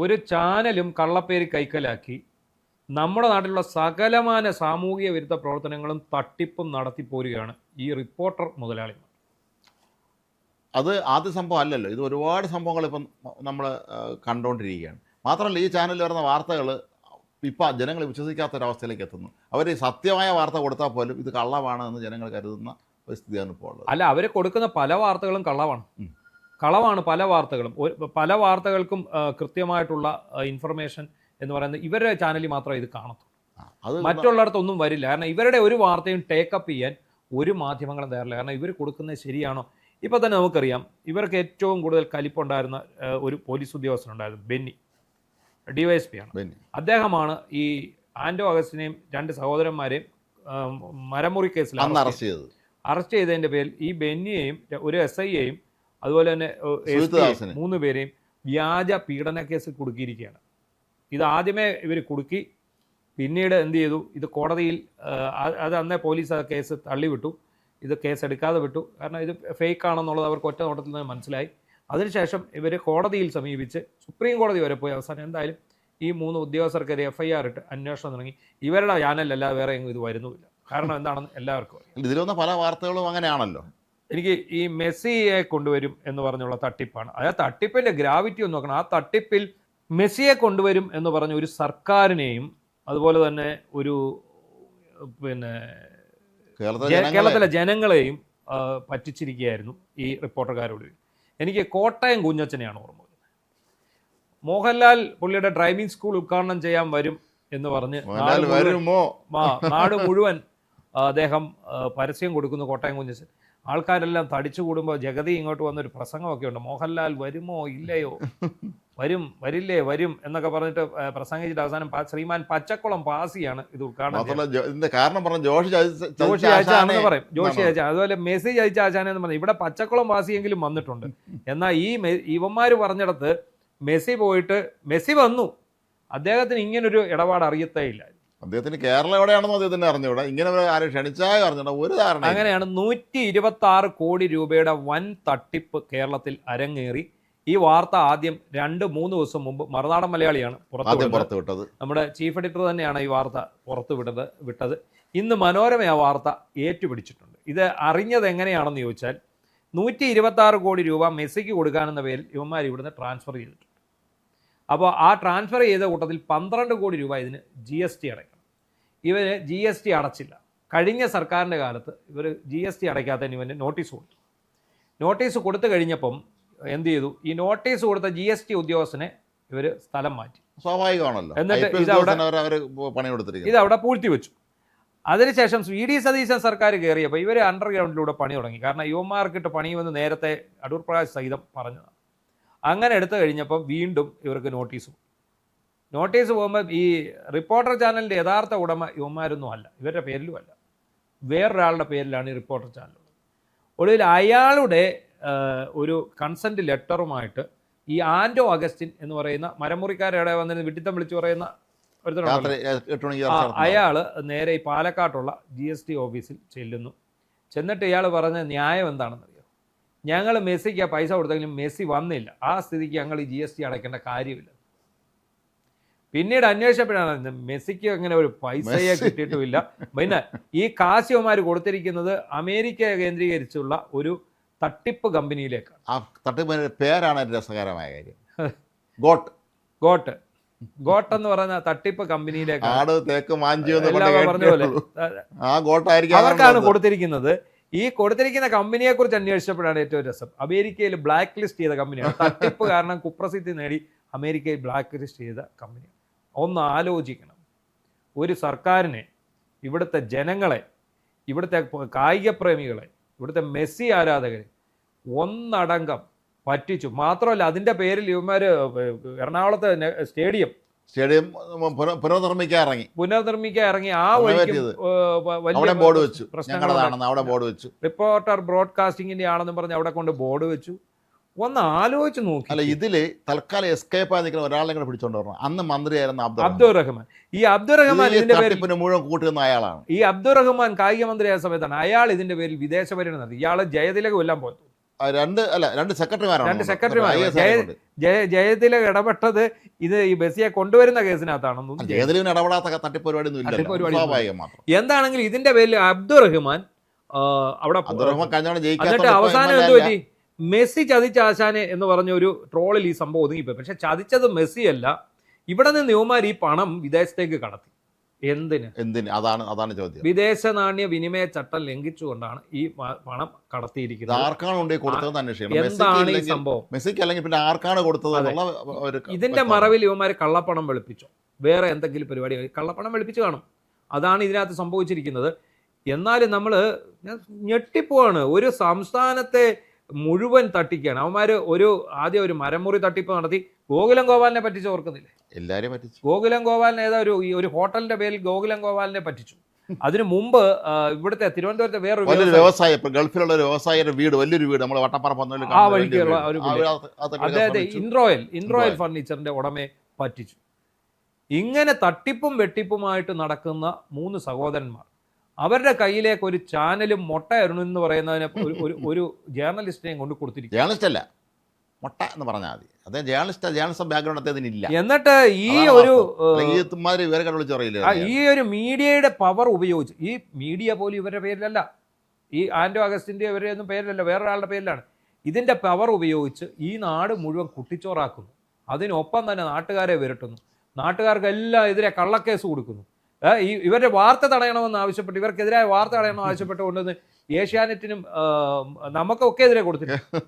ഒരു ചാനലും കള്ളപ്പേര് കൈക്കലാക്കി നമ്മുടെ നാട്ടിലുള്ള സകലമാന സാമൂഹിക വിരുദ്ധ പ്രവർത്തനങ്ങളും തട്ടിപ്പും നടത്തിപ്പോരുകയാണ് ഈ റിപ്പോർട്ടർ മുതലാളിമാർ. അത് ആദ്യ സംഭവം അല്ലല്ലോ, ഇത് ഒരുപാട് സംഭവങ്ങൾ ഇപ്പം നമ്മൾ കണ്ടുകൊണ്ടിരിക്കുകയാണ്. മാത്രമല്ല, ഈ ചാനലിൽ വരുന്ന വാർത്തകൾ ഇപ്പം ജനങ്ങൾ വിശ്വസിക്കാത്തൊരവസ്ഥയിലേക്ക് എത്തുന്നു. അവർ സത്യമായ വാർത്ത കൊടുത്താൽ പോലും ഇത് കള്ളമാണ് എന്ന് ജനങ്ങൾ കരുതുന്ന ഒരു സ്ഥിതിയാണ് ഇപ്പോൾ ഉള്ളത്. അല്ല, അവർ കൊടുക്കുന്ന പല വാർത്തകളും കളവാണ് പല വാർത്തകളും. പല വാർത്തകൾക്കും കൃത്യമായിട്ടുള്ള ഇൻഫർമേഷൻ എന്ന് പറയുന്നത് ഇവരുടെ ചാനലിൽ മാത്രമേ ഇത് കാണത്തുള്ളൂ, മറ്റുള്ളിടത്തൊന്നും വരില്ല. കാരണം ഇവരുടെ ഒരു വാർത്തയും ടേക്കപ്പ് ചെയ്യാൻ ഒരു മാധ്യമങ്ങളും തയ്യാറില്ല. കാരണം ഇവർ കൊടുക്കുന്നത് ശരിയാണോ? ഇപ്പോൾ തന്നെ നമുക്കറിയാം, ഇവർക്ക് ഏറ്റവും കൂടുതൽ കലിപ്പുണ്ടായിരുന്ന ഒരു പോലീസ് ഉദ്യോഗസ്ഥനുണ്ടായിരുന്നു, ബെന്നി, DYSP ആണ്. അദ്ദേഹമാണ് ഈ ആൻഡോ അഗസ്റ്റിനെയും രണ്ട് സഹോദരന്മാരെയും മരമുറി കേസിൽ അറസ്റ്റ് ചെയ്തതിൻ്റെ പേരിൽ ഈ ബെന്നിയെയും ഒരു SIയെയും അതുപോലെ തന്നെ മൂന്ന് പേരെയും വ്യാജ പീഡന കേസിൽ കുടുക്കിയിരിക്കുകയാണ്. ഇത് ആദ്യമേ ഇവർ കുടുക്കി, പിന്നീട് എന്ത് ചെയ്തു, ഇത് കോടതിയിൽ അത് അന്നേ പോലീസ് ആ കേസ് തള്ളിവിട്ടു, ഇത് കേസ് എടുക്കാതെ വിട്ടു. കാരണം ഇത് ഫേക്ക് ആണെന്നുള്ളത് അവർക്ക് ഒറ്റ നോട്ടത്തിൽ നിന്ന് മനസ്സിലായി. അതിനുശേഷം ഇവർ കോടതിയിൽ സമീപിച്ച് സുപ്രീം കോടതി വരെ പോയി അവസാനം എന്തായാലും ഈ മൂന്ന് ഉദ്യോഗസ്ഥർക്കെതിരെ FIR ഇട്ട് അന്വേഷണം തുടങ്ങി. ഇവരുടെ ചാനലല്ലാതെ വേറെ എങ്ങും ഇത് വരുന്നുമില്ല. കാരണം എന്താണെന്ന് എല്ലാവർക്കും അറിയാം. ഇതിലൊന്ന പല വാർത്തകളും അങ്ങനെയാണല്ലോ. എനിക്ക് ഈ മെസ്സിയെ കൊണ്ടുവരും എന്ന് പറഞ്ഞുള്ള തട്ടിപ്പാണ്. ആ തട്ടിപ്പിൻ്റെ ഗ്രാവിറ്റി ഒന്ന് നോക്കണം. ആ തട്ടിപ്പിൽ മെസ്സിയെ കൊണ്ടുവരും എന്ന് പറഞ്ഞ ഒരു സർക്കാരിനെയും അതുപോലെ തന്നെ ഒരു പിന്നെ കേരളത്തിലെ ജനങ്ങളെയും പറ്റിച്ചിരിക്കുകയായിരുന്നു ഈ റിപ്പോർട്ടർക്കാരോട്. എനിക്ക് കോട്ടയം കുഞ്ഞച്ചനെയാണ് ഓർമ്മ വരുന്നത്. മോഹൻലാൽ പുള്ളിയുടെ ഡ്രൈവിംഗ് സ്കൂൾ ഉദ്ഘാടനം ചെയ്യാൻ വരും എന്ന് പറഞ്ഞ് നാട് മുഴുവൻ അദ്ദേഹം പരസ്യം കൊടുക്കുന്നു. കോട്ടയം കുഞ്ഞച്ചൻ ആൾക്കാരെല്ലാം തടിച്ചു കൂടുമ്പോൾ ജഗതി ഇങ്ങോട്ട് വന്നൊരു പ്രസംഗമൊക്കെ ഉണ്ട്, മോഹൻലാൽ വരുമോ ഇല്ലയോ, വരും എന്നൊക്കെ പറഞ്ഞിട്ട് പ്രസംഗിച്ചിട്ട് അവസാനം ശ്രീമാൻ പച്ചക്കുളം പാസിയാണ് ഇത് ഉദ്ഘാടനം ജോഷി അയച്ചാണെന്ന് പറയും. ജോഷി അയച്ച അതുപോലെ മെസ്സേജ് അയച്ച ആശാനെന്ന് പറഞ്ഞു. ഇവിടെ പച്ചക്കുളം പാസിയെങ്കിലും വന്നിട്ടുണ്ട്. എന്നാൽ ഈ ഇവന്മാർ പറഞ്ഞിടത്ത് മെസ്സി പോയിട്ട് മെസ്സി വന്നു, അദ്ദേഹത്തിന് ഇങ്ങനൊരു ഇടപാട് അറിയത്തേ ഇല്ല. അദ്ദേഹത്തിന് കേരളം എവിടെയാണെന്നോ അദ്ദേഹത്തിന് അറിഞ്ഞൂടാ, ഇങ്ങനെ ആരും ക്ഷണിച്ചാൽ അറിഞ്ഞൂടാ, ഒരു ധാരണ. അങ്ങനെയാണ് 126 കോടി രൂപയുടെ വൻ തട്ടിപ്പ് കേരളത്തിൽ അരങ്ങേറി. ഈ വാർത്ത ആദ്യം 2-3 ദിവസം മുമ്പ് മറുനാടൻ മലയാളിയാണ് പുറത്തുവിട്ടത്. നമ്മുടെ ചീഫ് എഡിറ്റർ തന്നെയാണ് ഈ വാർത്ത വിട്ടത്. ഇന്ന് മനോരമ ആ വാർത്ത ഏറ്റുപിടിച്ചിട്ടുണ്ട്. ഇത് അറിഞ്ഞത് എങ്ങനെയാണെന്ന് ചോദിച്ചാൽ 126 കോടി രൂപ മെസ്സിക്ക് കൊടുക്കാനെന്ന പേരിൽ ഇവന്മാർ ഇവിടുന്ന് ട്രാൻസ്ഫർ ചെയ്തിട്ടുണ്ട്. അപ്പോൾ ആ ട്രാൻസ്ഫർ ചെയ്ത കൂട്ടത്തിൽ 12 കോടി രൂപ ഇതിന് GST അടയ്ക്കണം. ഇവർ GST അടച്ചില്ല. കഴിഞ്ഞ സർക്കാരിൻ്റെ കാലത്ത് ഇവർ GST അടയ്ക്കാത്തതിന് ഇവന് നോട്ടീസ് കൊടുത്തു കഴിഞ്ഞപ്പം എന്ത് ചെയ്തു, ഈ നോട്ടീസ് കൊടുത്ത GST ഉദ്യോഗസ്ഥനെ ഇവർ സ്ഥലം മാറ്റി. സ്വാഭാവികമാണല്ലോ. എന്നിട്ട് ഇതവിടെ പൂഴ്ത്തി വെച്ചു. അതിനുശേഷം VD സതീശൻ സർക്കാർ കയറിയപ്പോൾ ഇവർ അണ്ടർഗ്രൗണ്ടിലൂടെ പണി തുടങ്ങി. കാരണം യുവമാർക്കിട്ട് പണിയുമെന്ന് നേരത്തെ അടൂർ പ്രകാശ് സഹിതം പറഞ്ഞതാണ്. അങ്ങനെ എടുത്തു കഴിഞ്ഞപ്പം വീണ്ടും ഇവർക്ക് നോട്ടീസ് പോകുമ്പോൾ ഈ റിപ്പോർട്ടർ ചാനലിൻ്റെ യഥാർത്ഥ ഉടമ യുവമാരൊന്നും അല്ല, ഇവരുടെ പേരിലും അല്ല, വേറൊരാളുടെ പേരിലാണ് ഈ റിപ്പോർട്ടർ ചാനലുള്ളത്. ഒടുവിൽ അയാളുടെ ഒരു കൺസെൻറ്റ് ലെറ്ററുമായിട്ട് ഈ ആൻഡോ അഗസ്റ്റിൻ എന്ന് പറയുന്ന മരമുറിക്കാരുടെ വന്നിരുന്ന് വിട്ടിത്തം വിളിച്ചു പറയുന്ന അയാൾ നേരെ ഈ പാലക്കാട്ടുള്ള GST ഓഫീസിൽ ചെന്നിട്ട് ഇയാൾ പറഞ്ഞ ന്യായം എന്താണെന്നറിയാം. ഞങ്ങൾ മെസ്സിക്ക് ആ പൈസ കൊടുത്തെങ്കിലും മെസ്സി വന്നില്ല, ആ സ്ഥിതിക്ക് ഞങ്ങൾ ഈ GST അടയ്ക്കേണ്ട കാര്യമില്ല. പിന്നീട് അന്വേഷിച്ചപ്പോഴാണ് മെസ്സിക്ക് അങ്ങനെ ഒരു പൈസയെ കിട്ടിയിട്ടുമില്ല. പിന്നെ ഈ കാശിവന്മാർ കൊടുത്തിരിക്കുന്നത് അമേരിക്ക കേന്ദ്രീകരിച്ചുള്ള ഒരു തട്ടിപ്പ് കമ്പനിയിലേക്കാണ്. ആ തട്ടിപ്പ് പേരാണ് രസകരമായ കാര്യം. ഗോട്ട് എന്ന് പറയുന്ന തട്ടിപ്പ് കമ്പനിയിലേക്കാണ് പറഞ്ഞ പോലെ അവർക്കാണ് കൊടുത്തിരിക്കുന്നത്. ഈ കൊടുത്തിരിക്കുന്ന കമ്പനിയെ കുറിച്ച് അന്വേഷിച്ചപ്പോഴാണ് ഏറ്റവും രസം, അമേരിക്കയിൽ ബ്ലാക്ക് ലിസ്റ്റ് ചെയ്ത കമ്പനിയാണ്. തട്ടിപ്പ് കാരണം കുപ്രസിദ്ധി നേടി അമേരിക്കയിൽ ബ്ലാക്ക് ലിസ്റ്റ് ചെയ്ത കമ്പനിയാണ്. ഒന്ന് ആലോചിക്കണം, ഒരു സർക്കാരിനെ, ഇവിടുത്തെ ജനങ്ങളെ, ഇവിടുത്തെ കായിക പ്രേമികളെ, ഇവിടുത്തെ മെസ്സി ആരാധകരെ ഒന്നടങ്കം പറ്റിച്ചു. മാത്രമല്ല അതിൻ്റെ പേരിൽ ഇവന്മാർ എറണാകുളത്തെ സ്റ്റേഡിയം പുനർനിർമ്മിക്കാൻ ഇറങ്ങി. ആ വഴിക്ക് റിപ്പോർട്ടർ ബ്രോഡ്കാസ്റ്റിംഗിന്റെ ആണെന്ന് പറഞ്ഞ് അവിടെ കൊണ്ട് ബോർഡ് വെച്ചു. ഒന്ന് ആലോചിച്ച് നോക്കി. അല്ല, ഇതില് തൽക്കാലം എസ്കേപ്പ് ആയി നിൽക്കുന്ന ഒരാളെ കൂടെ പിടിച്ചോണ്ട് പറഞ്ഞു. അന്ന് മന്ത്രിയായിരുന്ന അബ്ദുൾ റഹ്മാൻ. ഈ അബ്ദുൾ റഹ്മാൻ ഇതിന്റെ പേരിൽ മുഴുവൻ കൂട്ടുന്ന അയാളാണ്. ഈ അബ്ദുൾ റഹ്മാൻ കായിക മന്ത്രിയായ സമയത്താണ് അയാൾ ഇതിന്റെ പേരിൽ വിദേശ പര്യടനം നടത്തി. ഇയാള് ജയതിലകം എല്ലാം പോയി. രണ്ട് സെക്രട്ടറിമാരാണ്. രണ്ട് സെക്രട്ടറിമാർ. ജയതിലക് ഇടപെട്ടത് ഇത് ഈ ബസ്സിയെ കൊണ്ടുവരുന്ന കേസിനകത്താണെന്നും ജയതിലകിന് ഇടപെടാത്ത തട്ടിപ്പരിപാടിയൊന്നും ഇല്ല, സ്വാഭാവികം മാത്രം. എന്താണെങ്കിലും ഇതിന്റെ പേരിൽ അബ്ദുറഹ്മാൻ അവിടെ അബ്ദുറഹ്മാൻ കഴിഞ്ഞ എന്നിട്ട് അവസാനം എന്ത് പറ്റി, മെസ്സി ചതിച്ച ആശാനെ എന്ന് പറഞ്ഞ ഒരു ട്രോളിൽ ഈ സംഭവം ഒതുങ്ങിപ്പോയി. പക്ഷെ ചതിച്ചത് മെസ്സിയല്ല, ഇവിടെ നിന്ന് യുവമാർ ഈ പണം വിദേശത്തേക്ക് കടത്തി. എന്തിന്? അതാണ് ചോദ്യം. വിദേശ നാണ്യ വിനിമയ ചട്ടം ലംഘിച്ചുകൊണ്ടാണ് ഈ പണം കടത്തിയിരിക്കുന്നത്. എന്താണ് ഈ സംഭവം? മെസ്സിക്ക് അല്ലെങ്കിൽ പിന്നെ ആർക്കാണ് കൊടുത്തത്? ഇതിന്റെ മറവിൽ യുവമാര് കള്ളപ്പണം വെളുപ്പിച്ചോ, വേറെ എന്തെങ്കിലും പരിപാടി കള്ളപ്പണം വെളുപ്പിച്ചു കാണും. അതാണ് ഇതിനകത്ത് സംഭവിച്ചിരിക്കുന്നത്. എന്നാലും നമ്മൾ ഞെട്ടിപ്പോവാണ്. ഒരു സംസ്ഥാനത്തെ മുഴുവൻ തട്ടിക്കുകയാണ് അവന്മാർ. ആദ്യം ഒരു മരമുറി തട്ടിപ്പ് നടത്തി ഗോകുലം ഗോപാലിനെ പറ്റിച്ച് ഓർക്കുന്നില്ലേ? എല്ലാവരെയും പറ്റിച്ചു. ഗോകുലം ഗോപാലിനെ ഒരു ഹോട്ടലിന്റെ പേരിൽ ഗോകുലം ഗോപാലിനെ പറ്റിച്ചു. അതിനു മുമ്പ് ഇവിടുത്തെ തിരുവനന്തപുരത്തെ വേറൊരു വ്യവസായ ഗൾഫിലുള്ള ഒരു വ്യവസായിയുടെ വീട്, വലിയൊരു വീട്, നമ്മൾ വട്ടപ്പറ ആ വഴിക്കുള്ള ഒരു അദ്ദേഹത്തെ ഇൻട്രോയൽ ഫർണിച്ചറിന്റെ ഉടമയെ പറ്റിച്ചു. ഇങ്ങനെ തട്ടിപ്പും വെട്ടിപ്പുമായിട്ട് നടക്കുന്ന 3 സഹോദരന്മാർ, അവരുടെ കയ്യിലേക്ക് ഒരു ചാനലും മൊട്ട അരുൺ എന്ന് പറയുന്നതിനെ ഒരു ജേർണലിസ്റ്റിനെയും കൊണ്ട് കൊടുത്തിരിക്കും. ജേർണലിസ്റ്റ് അല്ല, മൊട്ട എന്ന് പറഞ്ഞാൽ മതി. അതേ ജേർണലിസം ബാക്ക്ഗ്രൗണ്ട് അദ്ദേഹത്തിനില്ല. എന്നിട്ട് ഈ ഒരു മീഡിയയുടെ പവർ ഉപയോഗിച്ച്, ഈ മീഡിയ പോലും ഇവരുടെ പേരിലല്ല, ഈ ആൻഡോ അഗസ്റ്റിൻ്റെ ഇവരുടെ ഒന്നും പേരിലല്ല, വേറൊരാളുടെ പേരിലാണ്. ഇതിൻ്റെ പവർ ഉപയോഗിച്ച് ഈ നാട് മുഴുവൻ കുട്ടിച്ചോറാക്കുന്നു. അതിനൊപ്പം തന്നെ നാട്ടുകാരെ വിരട്ടുന്നു. നാട്ടുകാർക്കെല്ലാം എതിരെ കള്ളക്കേസ് കൊടുക്കുന്നു. ഇവരുടെ വാർത്ത തടയണമെന്ന് ആവശ്യപ്പെട്ട്, ഇവർക്കെതിരായ വാർത്ത തടയണമെന്ന് ആവശ്യപ്പെട്ട് കൊണ്ടുവന്ന് ഏഷ്യാനെറ്റിനും നമുക്കൊക്കെ എതിരെ കൊടുത്തിട്ടുണ്ട്.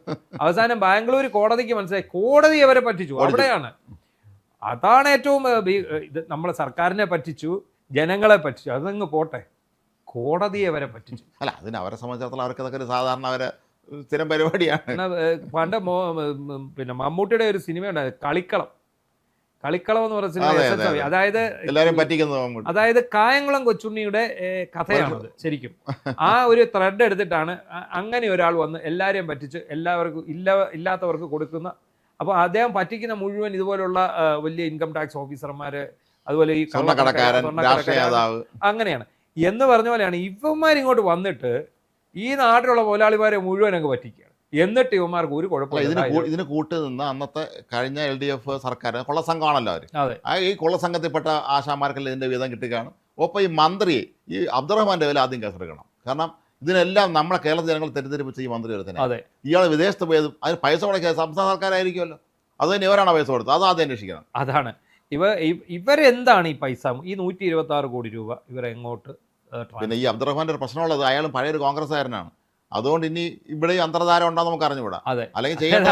അവസാനം ബാംഗ്ലൂർ കോടതിക്ക് മനസ്സിലായി, കോടതി അവരെ പറ്റിച്ചു. അവിടെയാണ് അതാണ് ഏറ്റവും ഇത്. നമ്മളെ സർക്കാരിനെ പറ്റിച്ചു, ജനങ്ങളെ പറ്റിച്ചു, അതങ്ങ് പോട്ടെ, കോടതിയെ വരെ പറ്റിച്ചു. അല്ല, അതിന് അവരെ സംബന്ധിച്ചിടത്തോളം അവർക്കതൊക്കെ ഒരു സാധാരണ അവരെ സ്ഥിരം പരിപാടിയാണ്. പണ്ട് പിന്നെ മമ്മൂട്ടിയുടെ ഒരു സിനിമ ഉണ്ടായത്, കളിക്കളം എന്ന് പറഞ്ഞ സിനിമ. അതായത് കായംകുളം കൊച്ചുണ്ണിയുടെ കഥയാണത് ശരിക്കും. ആ ഒരു ത്രെഡ് എടുത്തിട്ടാണ് അങ്ങനെ ഒരാൾ വന്ന് എല്ലാവരെയും പറ്റിച്ച് എല്ലാവർക്കും ഇല്ലാത്തവർക്ക് കൊടുക്കുന്ന. അപ്പോൾ അദ്ദേഹം പറ്റിക്കുന്ന മുഴുവൻ ഇതുപോലുള്ള വലിയ ഇൻകം ടാക്സ് ഓഫീസർമാര്, അതുപോലെ ഈ അങ്ങനെയാണ് എന്ന് പറഞ്ഞ പോലെയാണ് ഇവന്മാരിങ്ങോട്ട് വന്നിട്ട് ഈ നാട്ടിലുള്ള മുതലാളിമാരെ മുഴുവൻ അങ്ങ് പറ്റിക്കുക. എന്നിട്ട് ഇവന്മാർക്ക് ഒരു കുഴപ്പമില്ല. ഇതിന് കൂട്ട് നിന്ന് അന്നത്തെ കഴിഞ്ഞ LDF സർക്കാർ കൊള്ളസംഘമാണല്ലോ അവർ. ഈ കൊള്ളസംഘത്തിൽപ്പെട്ട ആശാമാർക്കെല്ലാം ഇതിന്റെ വീതം കിട്ടുകയാണ്. ഒപ്പം ഈ മന്ത്രിയെ, ഈ അബ്ദുറഹ്മാന്റെ പേരിൽ ആദ്യം കേസെടുക്കണം. കാരണം ഇതിനെല്ലാം നമ്മളെ കേരള ജനങ്ങൾ തെറ്റിദ്ധരിപ്പിച്ച ഈ മന്ത്രി ഒരുത്തന്നെ. ഇയാൾ വിദേശത്ത് പോയതും അതിന് പൈസ കൊടുക്കുക സംസ്ഥാന സർക്കാരായിരിക്കുമല്ലോ, അത് തന്നെ ഇവരാണ് പൈസ കൊടുത്തത്, അത് ആദ്യം അന്വേഷിക്കണം. അതാണ് ഇവരെന്താണ് ഈ പൈസ, ഈ 126 കോടി രൂപ ഇവരെങ്ങോട്ട്? പിന്നെ ഈ അബ്ദുറഹ്മാന്റെ ഒരു പ്രശ്നമുള്ളത്, അയാളും പഴയൊരു കോൺഗ്രസ്സുകാരനാണ്. അതുകൊണ്ട് ഇനി ഇവിടെ ഈ അന്തർധാര ഉണ്ടോ നമുക്ക് അറിഞ്ഞുകൂടാ. അല്ലെങ്കിൽ ചെയ്യേണ്ട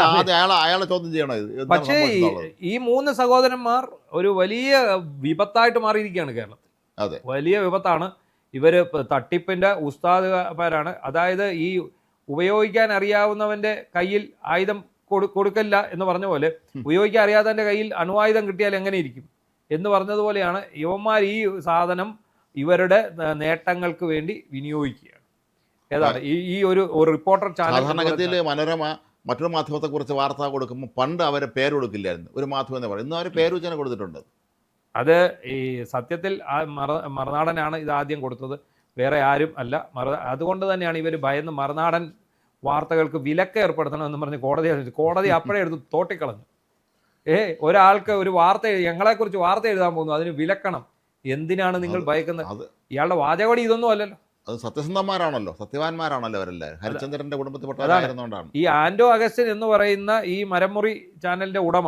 അയാളെ ചോദ്യം ചെയ്യണം. പക്ഷേ ഈ 3 സഹോദരന്മാർ ഒരു വലിയ വിപത്തായിട്ട് മാറിയിരിക്കുകയാണ് കേരളത്തിൽ. അതെ, വലിയ വിപത്താണ്. ഇവര് തട്ടിപ്പിന്റെ ഉസ്താദുമാരാണ്. അതായത് ഈ ഉപയോഗിക്കാൻ അറിയാവുന്നവന്റെ കയ്യിൽ ആയുധം കൊടുക്കില്ല എന്ന് പറഞ്ഞ പോലെ, ഉപയോഗിക്കാൻ അറിയാത്തവന്റെ കയ്യിൽ അണുവായുധം കിട്ടിയാൽ എങ്ങനെ ഇരിക്കും എന്ന് പറഞ്ഞതുപോലെയാണ് ഇവന്മാർ ഈ സാധനം ഇവരുടെ നേട്ടങ്ങൾക്ക് വേണ്ടി വിനിയോഗിക്കുക. ഏതാണ് ഈ ഒരു റിപ്പോർട്ടർ ചാനൽ. സാധാരണഗതിയിൽ മനോരമ മറ്റൊരു മാധ്യമത്തെക്കുറിച്ച് വാർത്ത കൊടുക്കുമ്പോൾ പണ്ട് അവരെ പേര് കൊടുക്കില്ലായിരുന്നു, ഒരു മാധ്യമം എന്ന് പറയും. ഇന്ന് അവർ പേരുവചന കൊടുത്തിട്ടുണ്ട്. അത് ഈ സത്യത്തിൽ മറുനാടനാണ് ഇത് ആദ്യം കൊടുത്തത്, വേറെ ആരും അല്ല. അതുകൊണ്ട് തന്നെയാണ് ഇവർ ഭയന്ന് മറുനാടൻ വാർത്തകൾക്ക് വിലക്ക് ഏർപ്പെടുത്തണമെന്ന് പറഞ്ഞ് കോടതി അപ്പോഴേ എടുത്ത് തോട്ടിക്കളഞ്ഞു. ഒരാൾക്ക് ഒരു വാർത്ത, ഞങ്ങളെക്കുറിച്ച് വാർത്ത എഴുതാൻ പോകുന്നു, അതിന് വിലക്കണം. എന്തിനാണ് നിങ്ങൾ ഭയക്കുന്നത്? ഇയാളുടെ വാചകടി ഇതൊന്നും അല്ലല്ലോ. അത് സത്യസന്ധന്മാരാണല്ലോ, സത്യവാന്മാരാണല്ലോ അവരെല്ലാവരും. ഹരിചന്ദ്രന്റെ കുടുംബത്തിൽപ്പെട്ടവരായിരുന്നോണ്ടാണ്. ഈ ആൻഡോ അഗസ്റ്റിൻ എന്ന് പറയുന്ന ഈ മരമുറി ചാനലിന്റെ ഉടമ,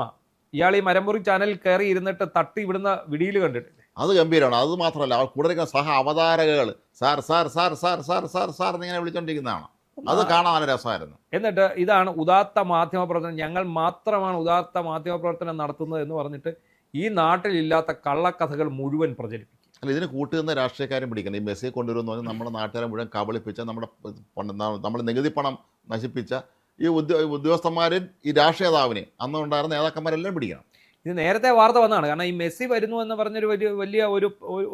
ഇയാൾ ഈ മരമുറി ചാനലിൽ കയറി ഇരുന്നിട്ട് തട്ടി വിടുന്ന വിടിയിൽ കണ്ടിട്ടില്ലേ? അത് ഗംഭീരമാണ്. അത് മാത്രമല്ല, അവർ കൂടുതൽ സഹ അവതാരകകൾ sir sir sir sir sir sir sir എന്നിങ്ങനെ വിളിച്ചോണ്ടിരിക്കുന്നതാണ്. അത് കാണാൻ നല്ല രസമായിരുന്നു. എന്നിട്ട് ഇതാണ് ഉദാത്ത മാധ്യമപ്രവർത്തനം, ഞങ്ങൾ മാത്രമാണ് ഉദാത്ത മാധ്യമപ്രവർത്തനം നടത്തുന്നത് എന്ന് പറഞ്ഞിട്ട് ഈ നാട്ടിലില്ലാത്ത കള്ളക്കഥകൾ മുഴുവൻ പ്രചരിപ്പിക്കും. അല്ല, ഇതിന് കൂട്ടുനിന്ന രാഷ്ട്രീയക്കാരും പിടിക്കണം. ഈ മെസ്സിയെ കൊണ്ടുവരുമെന്ന് പറഞ്ഞാൽ നമ്മുടെ നാട്ടുകാരെ മുഴുവൻ കബളിപ്പിച്ച, നമ്മുടെ നികുതി പണം നശിപ്പിച്ച ഈ ഉദ്യോഗസ്ഥന്മാരും ഈ രാഷ്ട്രീയതാവിനെ അന്നുണ്ടായിരുന്ന നേതാക്കന്മാരെല്ലാം പിടിക്കണം. ഇത് നേരത്തെ വാർത്ത വന്നതാണ്. കാരണം ഈ മെസ്സി വരുന്നു എന്ന് പറഞ്ഞൊരു വലിയ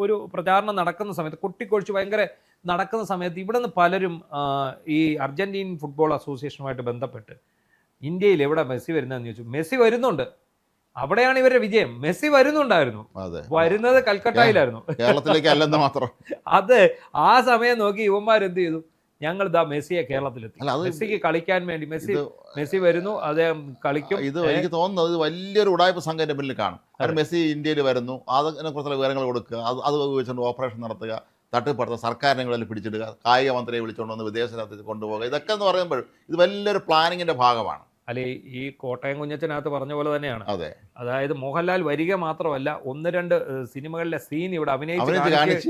ഒരു പ്രചാരണം നടക്കുന്ന സമയത്ത്, കൊട്ടിക്കൊഴിച്ച് ഭയങ്കര നടക്കുന്ന സമയത്ത് ഇവിടെ നിന്ന് പലരും ഈ അർജന്റീൻ ഫുട്ബോൾ അസോസിയേഷനുമായിട്ട് ബന്ധപ്പെട്ട് ഇന്ത്യയിൽ എവിടെ മെസ്സി വരുന്നതെന്ന് ചോദിച്ചു. മെസ്സി വരുന്നുണ്ട്, അവിടെയാണ് ഇവരുടെ വിജയം. മെസ്സി വരുന്നുണ്ടായിരുന്നു, വരുന്നത് കൽക്കട്ടയിലായിരുന്നു, കേരളത്തിലേക്ക് അല്ലെന്ന് മാത്രം. അത് ആ സമയം നോക്കി ഇവന്മാർ എന്ത് ചെയ്തു? ഞങ്ങൾ ഇതാ മെസ്സിയെ കേരളത്തിലെത്തി, അല്ല, അത് മെസ്സിക്ക് കളിക്കാൻ വേണ്ടി ഇത് മെസ്സി വരുന്നു, അദ്ദേഹം കളിക്കും. ഇത് എനിക്ക് തോന്നുന്നത് ഇത് വലിയൊരു ഉടായ്പ സംഘം പിന്നിൽ കാണും. കാരണം മെസ്സി ഇന്ത്യയിൽ വരുന്നു, അതിനെക്കുറിച്ചുള്ള വിവരങ്ങൾ കൊടുക്കുക, അത് ഉപയോഗിച്ചുകൊണ്ട് ഓപ്പറേഷൻ നടത്തുക, തട്ടിപ്പടുത്തുക, സർക്കാരിനെ പിടിച്ചിടുക, കായിക മന്ത്രിയെ വിളിച്ചുകൊണ്ട് വന്ന് വിദേശ രാജ്യത്ത് കൊണ്ടുപോകുക, ഇതൊക്കെ എന്ന് പറയുമ്പോൾ ഇത് വലിയൊരു പ്ലാനിങ്ങിൻ്റെ ഭാഗമാണ്. അല്ലെ, ഈ കോട്ടയം കുഞ്ഞച്ചനകത്ത് പറഞ്ഞ പോലെ തന്നെയാണ്. അതെ, അതായത് മോഹൻലാൽ വരിക മാത്രമല്ല, 1-2 സിനിമകളിലെ സീൻ ഇവിടെ കാണിച്ച്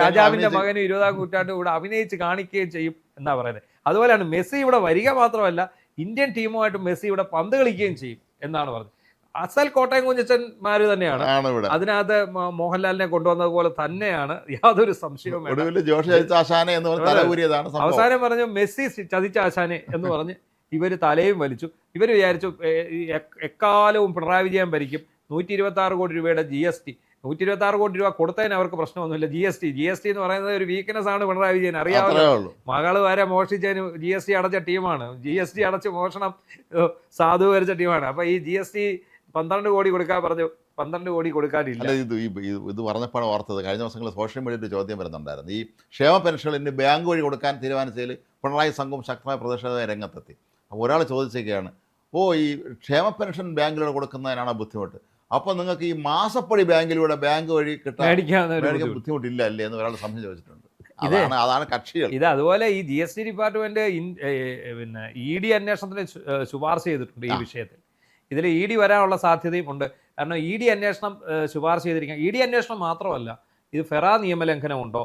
രാജാവിന്റെ മകന് 20-ാം നൂറ്റാണ്ട് ഇവിടെ അഭിനയിച്ച് കാണിക്കുകയും ചെയ്യും എന്നാ പറയുന്നത്. അതുപോലെയാണ് മെസ്സി ഇവിടെ വരിക മാത്രമല്ല, ഇന്ത്യൻ ടീമുമായിട്ട് മെസ്സി ഇവിടെ പന്ത് കളിക്കുകയും ചെയ്യും എന്നാണ് പറഞ്ഞത്. അസൽ കോട്ടയം കുഞ്ഞച്ചന്മാര് തന്നെയാണ് അതിനകത്ത് മോഹൻലാലിനെ കൊണ്ടുവന്നത് പോലെ തന്നെയാണ്, യാതൊരു സംശയവും അവസാനം പറഞ്ഞു മെസ്സി ചതിച്ച ആശാനെ എന്ന് പറഞ്ഞ് ഇവർ തലയും വലിച്ചു. ഇവർ വിചാരിച്ചു എക്കാലവും പിണറായി വിജയൻ ഭരിക്കും, 126 കോടി രൂപയുടെ GST, 126 കോടി രൂപ കൊടുത്തതിന് അവർക്ക് പ്രശ്നമൊന്നുമില്ല. GST എന്ന് പറയുന്നത് ഒരു വീക്ക്നെസ് ആണ് പിണറായി വിജയൻ, അറിയാമല്ലോ. മകള് വരെ മോഷ്ടിച്ചതിന് GST അടച്ച ടീമാണ്, GST അടച്ച് മോഷണം സാധൂകരിച്ച ടീമാണ്. അപ്പൊ ഈ GST 12 കോടി കൊടുക്കാൻ പറഞ്ഞു, 12 കോടി കൊടുക്കാനില്ല. ഇത് പറഞ്ഞപ്പോൾ ഓർത്തത്, കഴിഞ്ഞ ദിവസങ്ങളിൽ സോഷ്യൽ മീഡിയയിൽ ഒരു ചോദ്യം വരുന്നുണ്ടായിരുന്നു. ഈ ക്ഷേമ പെൻഷനിന് ബാങ്ക് വഴി കൊടുക്കാൻ തീരുമാനിച്ചതിൽ പിണറായി സംഘം ശക്തമായ പ്രതിഷേധ രംഗത്തെത്തി. അപ്പോൾ ഒരാൾ ചോദിച്ചൊക്കെയാണ്, ഈ ക്ഷേമ പെൻഷൻ ബാങ്കിലൂടെ കൊടുക്കുന്നതിനാണ് ബുദ്ധിമുട്ട്, അപ്പോൾ നിങ്ങൾക്ക് ഈ മാസപ്പടി ബാങ്ക് വഴി കിട്ടാൻ ബുദ്ധിമുട്ടില്ല അല്ലേ എന്ന് ഒരാൾ സംശയം ചോദിച്ചിട്ടുണ്ട്. അതാണ് കക്ഷികൾ. ഇത് അതുപോലെ ഈ GST ഡിപ്പാർട്ട്മെന്റ് പിന്നെ ED അന്വേഷണത്തിന് ശുപാർശ ചെയ്തിട്ടുണ്ട് ഈ വിഷയത്തിൽ. ഇതിൽ ED വരാനുള്ള സാധ്യതയും ഉണ്ട്. കാരണം ED അന്വേഷണം ശുപാർശ ചെയ്തിരിക്കുക. ED അന്വേഷണം മാത്രമല്ല, ഇത് ഫെറ നിയമലംഘനം ഉണ്ടോ,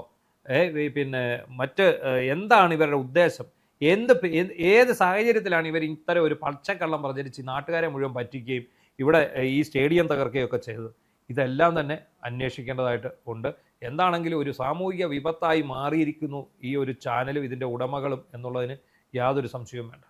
പിന്നെ മറ്റ് എന്താണ് ഇവരുടെ ഉദ്ദേശം, ഏത് സാഹചര്യത്തിലാണ് ഇവർ ഇത്തരം ഒരു പച്ചക്കള്ളം പ്രചരിച്ച് നാട്ടുകാരെ മുഴുവൻ പറ്റിക്കുകയും ഇവിടെ ഈ സ്റ്റേഡിയം തകർക്കുകയൊക്കെ ചെയ്തത്, ഇതെല്ലാം തന്നെ അന്വേഷിക്കേണ്ടതായിട്ട് ഉണ്ട്. എന്താണെങ്കിലും ഒരു സാമൂഹിക വിപത്തായി മാറിയിരിക്കുന്നു ഈ ഒരു ചാനലും ഇതിൻ്റെ ഉടമകളും എന്നുള്ളതിന് യാതൊരു സംശയവും വേണ്ട.